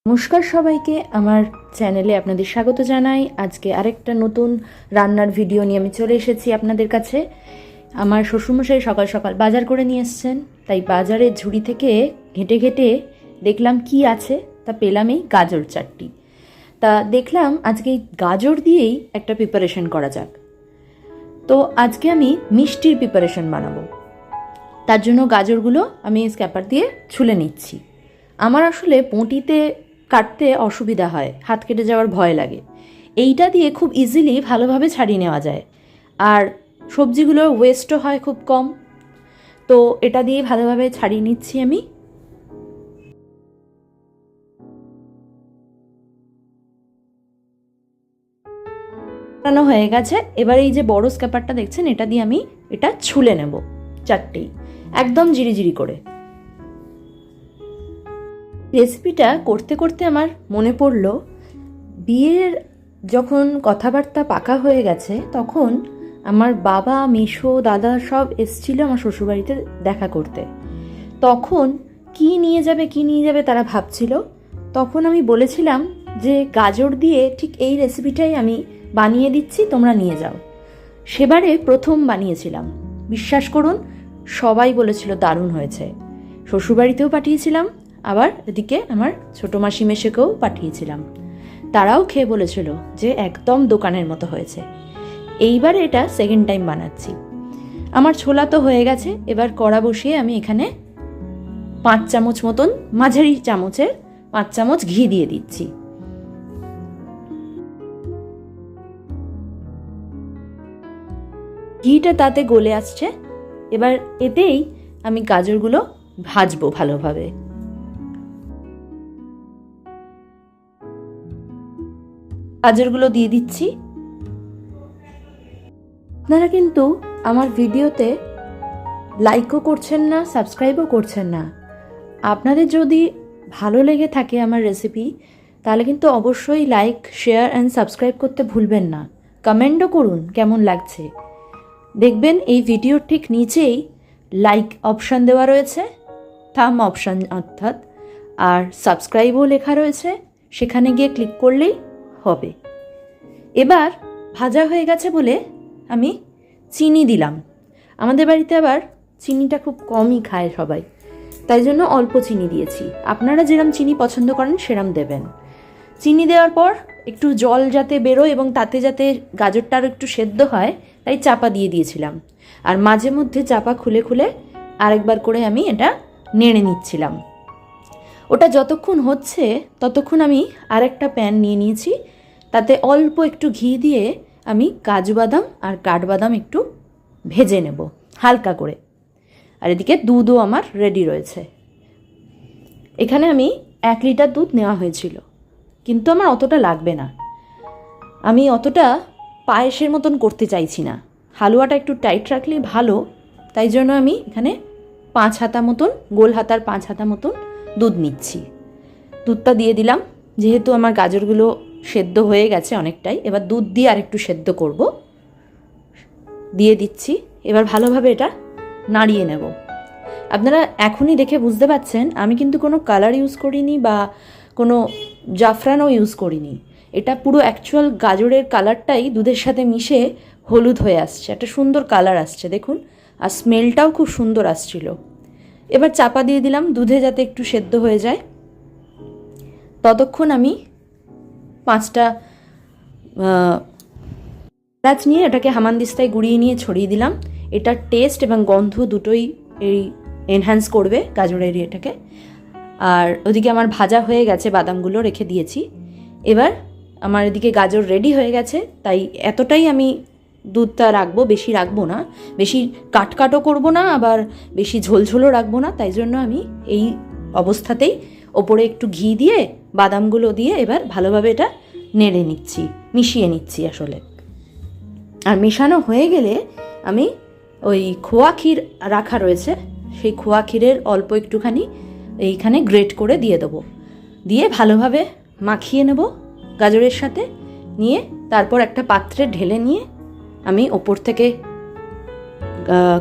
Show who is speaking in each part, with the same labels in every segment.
Speaker 1: নমস্কার সবাইকে, আমার চ্যানেলে আপনাদের স্বাগত জানাই। আজকে আরেকটা নতুন রান্নার ভিডিও নিয়ে আমি চলে এসেছি আপনাদের কাছে। আমার শ্বশুরমশাই সকাল সকাল বাজার করে নিয়ে এসছেন, তাই বাজারের ঝুড়ি থেকে ঘেঁটে ঘেঁটে দেখলাম কি আছে, তা পেলাম এই গাজর চাটনি। তা দেখলাম আজকে এই গাজর দিয়েই একটা প্রিপারেশন করা যাক। তো আজকে আমি মিষ্টির প্রিপারেশন বানাবো। তার জন্য গাজরগুলো আমি স্ক্যাপার দিয়ে ছুলে নিচ্ছি। আমার আসলে বঁটিতে কাটতে অসুবিধা হয়, হাত কেটে যাওয়ার ভয় লাগে। এইটা দিয়ে খুব ইজিলি ভালোভাবে ছাড়িয়ে নেওয়া যায়, আর সবজিগুলোর ওয়েস্টও হয় খুব কম। তো এটা দিয়ে ভালোভাবে ছাড়িয়ে নিচ্ছি আমি। ছাড়ানো হয়ে গেছে। এবার এই যে বড় স্ক্যাপারটা দেখছেন, এটা দিয়ে আমি এটা ছুলে নেব চারটেই, একদম জিরিজিরি করে। রেসিপিটা করতে করতে আমার মনে পড়ল, বিয়ের যখন কথাবার্তা পাকা হয়ে গেছে তখন আমার বাবা, মেসো, দাদা সব এসেছিল আমার শ্বশুরবাড়িতে দেখা করতে। তখন কি নিয়ে যাবে তারা ভাবছিল। তখন আমি বলেছিলাম যে গাজর দিয়ে ঠিক এই রেসিপিটাই আমি বানিয়ে দিচ্ছি, তোমরা নিয়ে যাও। সেবারে প্রথম বানিয়েছিলাম, বিশ্বাস করুন সবাই বলেছিল দারুণ হয়েছে। শ্বশুরবাড়িতেও পাঠিয়েছিলাম, আবার এদিকে আমার ছোটো মাসি মেশোকেও পাঠিয়েছিলাম। তারাও খেয়ে বলেছিল যে একদম দোকানের মতো হয়েছে। এইবার এটা সেকেন্ড টাইম বানাচ্ছি। আমার ছোলা তো হয়ে গেছে। এবার কড়া বসিয়ে আমি এখানে 5 চামচ মতন, মাঝারি চামচের 5 চামচ ঘি দিয়ে দিচ্ছি। ঘিটা তাতে গলে আসছে। এবার এতেই আমি গাজরগুলো ভাজবো ভালোভাবে। গাজরগুলো দিয়ে দিচ্ছি। আপনারা কিন্তু আমার ভিডিওতে লাইকও করছেন না, সাবস্ক্রাইবও করছেন না। আপনাদের যদি ভালো লেগে থাকে আমার রেসিপি, তাহলে কিন্তু অবশ্যই লাইক, শেয়ার অ্যান্ড সাবস্ক্রাইব করতে ভুলবেন না। কমেন্টও করুন কেমন লাগছে। দেখবেন এই ভিডিওর ঠিক নিচেই লাইক অপশান দেওয়া রয়েছে, থাম অপশান অর্থাৎ, আর সাবস্ক্রাইবও লেখা রয়েছে, সেখানে গিয়ে ক্লিক করলেই হবে। এবার ভাজা হয়ে গেছে বলে আমি চিনি দিলাম। আমাদের বাড়িতে আবার চিনিটা খুব কমই খায় সবাই, তাই জন্য অল্প চিনি দিয়েছি। আপনারা যেরম চিনি পছন্দ করেন সেরম দেবেন। চিনি দেওয়ার পর একটু জল যাতে বেরোয় এবং তাতে যাতে গাজরটা আরও একটু সেদ্ধ হয়, তাই চাপা দিয়ে দিয়েছিলাম। আর মাঝে মধ্যে চাপা খুলে খুলে আরেকবার করে আমি এটা নেড়ে নিচ্ছিলাম। ওটা যতক্ষণ হচ্ছে ততক্ষণ আমি আরেকটা প্যান নিয়ে নিয়েছি, তাতে অল্প একটু ঘি দিয়ে আমি কাজু বাদাম আর কাঠবাদাম একটু ভেজে নেব হালকা করে। আর এদিকে দুধও আমার রেডি রয়েছে। এখানে আমি 1 লিটার দুধ নেওয়া হয়েছিল, কিন্তু আমার অতটা লাগবে না। আমি অতটা পায়েসের মতন করতে চাইছি না, হালুয়াটা একটু টাইট রাখলেই ভালো। তাই জন্য আমি এখানে 5 হাতা মতন, গোল হাতার 5 হাতা মতন দুধ নিচ্ছি। দুধটা দিয়ে দিলাম। যেহেতু আমার গাজরগুলো সেদ্ধ হয়ে গেছে অনেকটাই, এবার দুধ দিয়ে আর একটু সেদ্ধ করব। দিয়ে দিচ্ছি। এবার ভালোভাবে এটা নাড়িয়ে নেব। আপনারা এখনই দেখে বুঝতে পারছেন আমি কিন্তু কোনো কালার ইউজ করিনি বা কোনো জাফরানও ইউজ করিনি। এটা পুরো অ্যাকচুয়াল গাজরের কালারটাই দুধের সাথে মিশে হলুদ হয়ে আসছে, একটা সুন্দর কালার আসছে দেখুন, আর স্মেলটাও খুব সুন্দর আসছিল। এবার চাপা দিয়ে দিলাম দুধে যাতে একটু সেদ্ধ হয়ে যায়। ততক্ষণ আমি 5টা এলাচ নিয়ে এটাকে হামানদিস্তায় গুঁড়িয়ে নিয়ে ছড়িয়ে দিলাম। এটার টেস্ট এবং গন্ধ দুটোই এই এনহ্যান্স করবে গাজরের এটাকে। আর ওদিকে আমার ভাজা হয়ে গেছে, বাদামগুলো রেখে দিয়েছি। এবার আমার এদিকে গাজর রেডি হয়ে গেছে, তাই এতটাই আমি দুধটা রাখবো, বেশি রাখবো না। বেশি কাটকাটও করবো না, আবার বেশি ঝোলঝোলও রাখবো না। তাই জন্য আমি এই অবস্থাতেই ওপরে একটু ঘি দিয়ে বাদামগুলো দিয়ে এবার ভালোভাবে এটা নেড়ে নিচ্ছি, মিশিয়ে নিচ্ছি আসলে। আর মেশানো হয়ে গেলে আমি ওই খোয়া ক্ষীর রাখা রয়েছে, সেই খোয়া ক্ষীরের অল্প একটুখানি এইখানে গ্রেট করে দিয়ে দেবো। দিয়ে ভালোভাবে মাখিয়ে নেব গাজরের সাথে। নিয়ে তারপর একটা পাত্রে ঢেলে নিয়ে আমি ওপর থেকে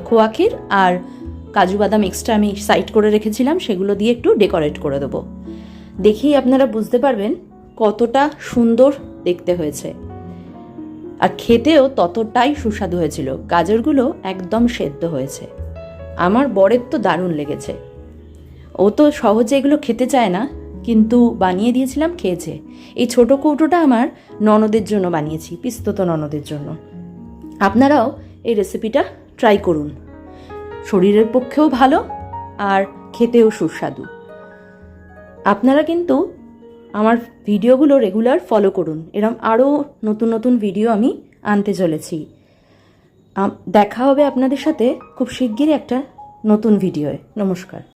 Speaker 1: খোয়া ক্ষীর আর কাজু বাদাম এক্সট্রা আমি সাইড করে রেখেছিলাম, সেগুলো দিয়ে একটু ডেকোরেট করে দেবো। দেখেই আপনারা বুঝতে পারবেন কতটা সুন্দর দেখতে হয়েছে, আর খেতেও ততটাই সুস্বাদু হয়েছিল। গাজরগুলো একদম সেদ্ধ হয়েছে। আমার বরের তো দারুণ লেগেছে। ও তো সহজে এগুলো খেতে চায় না, কিন্তু বানিয়ে দিয়েছিলাম, খেয়েছে। এই ছোট কৌটোটা আমার ননদের জন্য বানিয়েছি, পিস্তত ননদের জন্য। আপনারাও এই রেসিপিটা ট্রাই করুন, শরীরের পক্ষেও ভালো আর খেতেও সুস্বাদু। আপনারা কিন্তু আমার ভিডিওগুলো রেগুলার ফলো করুন, এরম আরও নতুন নতুন ভিডিও আমি আনতে চলেছি। দেখা হবে আপনাদের সাথে খুব শিগগিরই একটা নতুন ভিডিওয়। নমস্কার।